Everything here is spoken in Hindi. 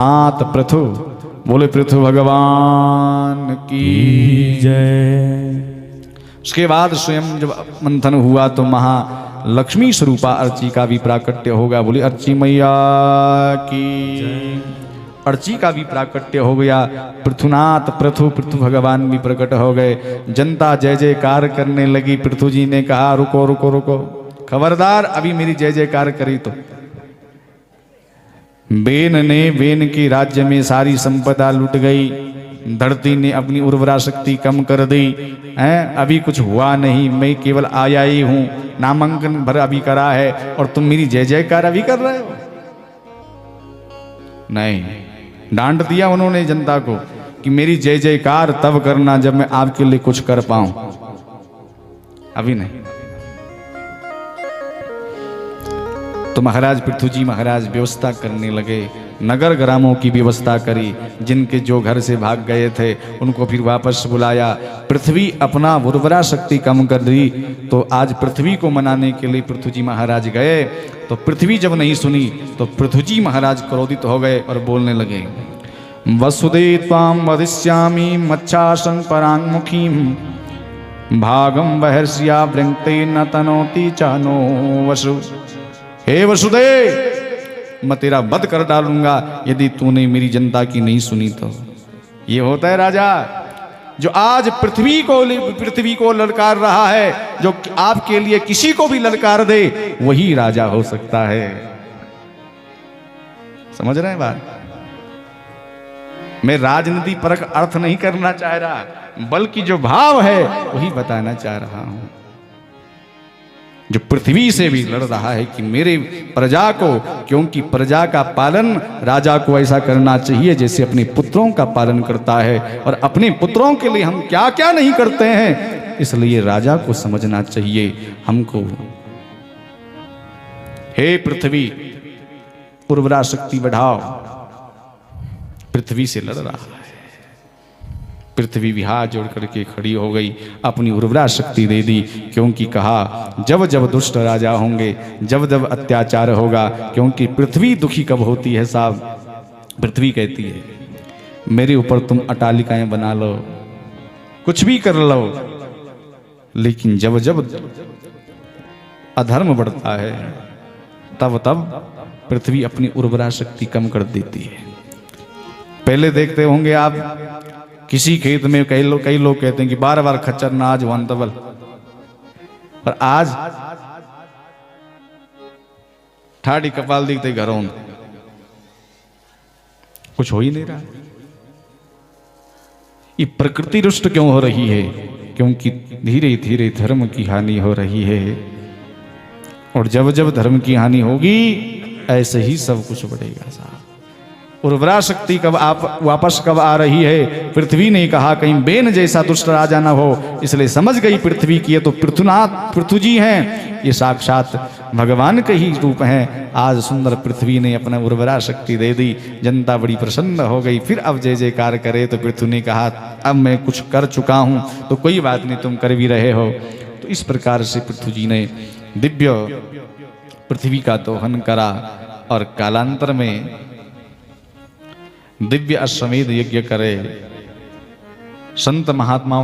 नाथ पृथु, बोले पृथु भगवान की जय। उसके बाद स्वयं जब मंथन हुआ तो महालक्ष्मी स्वरूपा अर्ची का भी प्राकट्य होगा। बोले अर्ची मैया की अर्ची का भी प्राकट्य हो गया। पृथुनाथ पृथु पृथु भगवान भी प्रकट हो गए। जनता जय जयकार करने लगी। पृथु जी ने कहा रुको रुको रुको, खबरदार, अभी मेरी जय जयकार करी तो बेन ने बेन के राज्य में सारी संपदा लुट गई। धरती ने अपनी उर्वरा शक्ति कम कर दी है। अभी कुछ हुआ नहीं, मैं केवल आया ही हूं, नामांकन भर अभी करा है और तुम मेरी जय जयकार अभी कर रहे हो। नहीं, डांट दिया उन्होंने जनता को कि मेरी जय जयकार तब करना जब मैं आपके लिए कुछ कर पाऊं, अभी नहीं। तो महाराज पृथु जी महाराज व्यवस्था करने लगे। नगर ग्रामों की व्यवस्था करी। जिनके जो घर से भाग गए थे उनको फिर वापस बुलाया। पृथ्वी अपना उर्वरा शक्ति कम कर दी। तो आज पृथ्वी को मनाने के लिए पृथु जी महाराज गए। तो पृथ्वी जब नहीं सुनी तो पृथु जी महाराज क्रोधित हो गए और बोलने लगे, वसुदेव त्वाम वदिष्यामि मच्छासन परांगमुखीम भागम बहर्ष्या वृंक्ते न तनोति चानो वसु। हे वसुदेव, मैं तेरा वध कर डालूंगा यदि तूने मेरी जनता की नहीं सुनी तो। ये होता है राजा जो आज पृथ्वी को ललकार रहा है। जो आपके लिए किसी को भी ललकार दे वही राजा हो सकता है। समझ रहे हैं बात? मैं राजनीति परक अर्थ नहीं करना चाह रहा, बल्कि जो भाव है वही बताना चाह रहा हूं। जो पृथ्वी से भी लड़ रहा है कि मेरे प्रजा को, क्योंकि प्रजा का पालन राजा को ऐसा करना चाहिए जैसे अपने पुत्रों का पालन करता है। और अपने पुत्रों के लिए हम क्या क्या नहीं करते हैं, इसलिए राजा को समझना चाहिए हमको। हे पृथ्वी, उर्वरा शक्ति बढ़ाओ। पृथ्वी से लड़ रहा है। पृथ्वी भी हाथ जोड़ करके खड़ी हो गई, अपनी उर्वरा शक्ति दे दी। क्योंकि कहा जब जब दुष्ट राजा होंगे, जब जब अत्याचार होगा, क्योंकि पृथ्वी दुखी कब होती है साहब? पृथ्वी कहती है मेरे ऊपर तुम अटालिकाएं बना लो, कुछ भी कर लो, लेकिन जब जब अधर्म बढ़ता है तब तब पृथ्वी अपनी उर्वरा शक्ति कम कर देती है। पहले देखते होंगे आप किसी खेत में कई लोग कहते हैं कि बार बार खच्चर नाज वन तबल, पर आज ठाड़ी कपाल दिखते घरों कुछ हो ही नहीं रहा। ये प्रकृति रुष्ट क्यों हो रही है? क्योंकि धीरे धीरे धर्म की हानि हो रही है। और जब जब धर्म की हानि होगी ऐसे ही सब कुछ बढ़ेगा साहब। उर्वरा शक्ति कब आप वापस कब आ रही है? पृथ्वी ने कहा कहीं बेन जैसा दुष्ट राजा न हो, इसलिए समझ गई पृथ्वी की ये तो पृथुनाथ पृथु जी हैं, ये साक्षात भगवान के ही रूप हैं। आज सुंदर पृथ्वी ने अपना उर्वरा शक्ति दे दी। जनता बड़ी प्रसन्न हो गई। फिर अब जय जयकार करे तो पृथु ने कहा अब मैं कुछ कर चुका हूं तो कोई बात नहीं, तुम कर भी रहे हो। तो इस प्रकार से पृथु जी ने दिव्य पृथ्वी का दोहन करा और कालांतर में दिव्य अश्वमेध यज्ञ करे। संत महात्माओं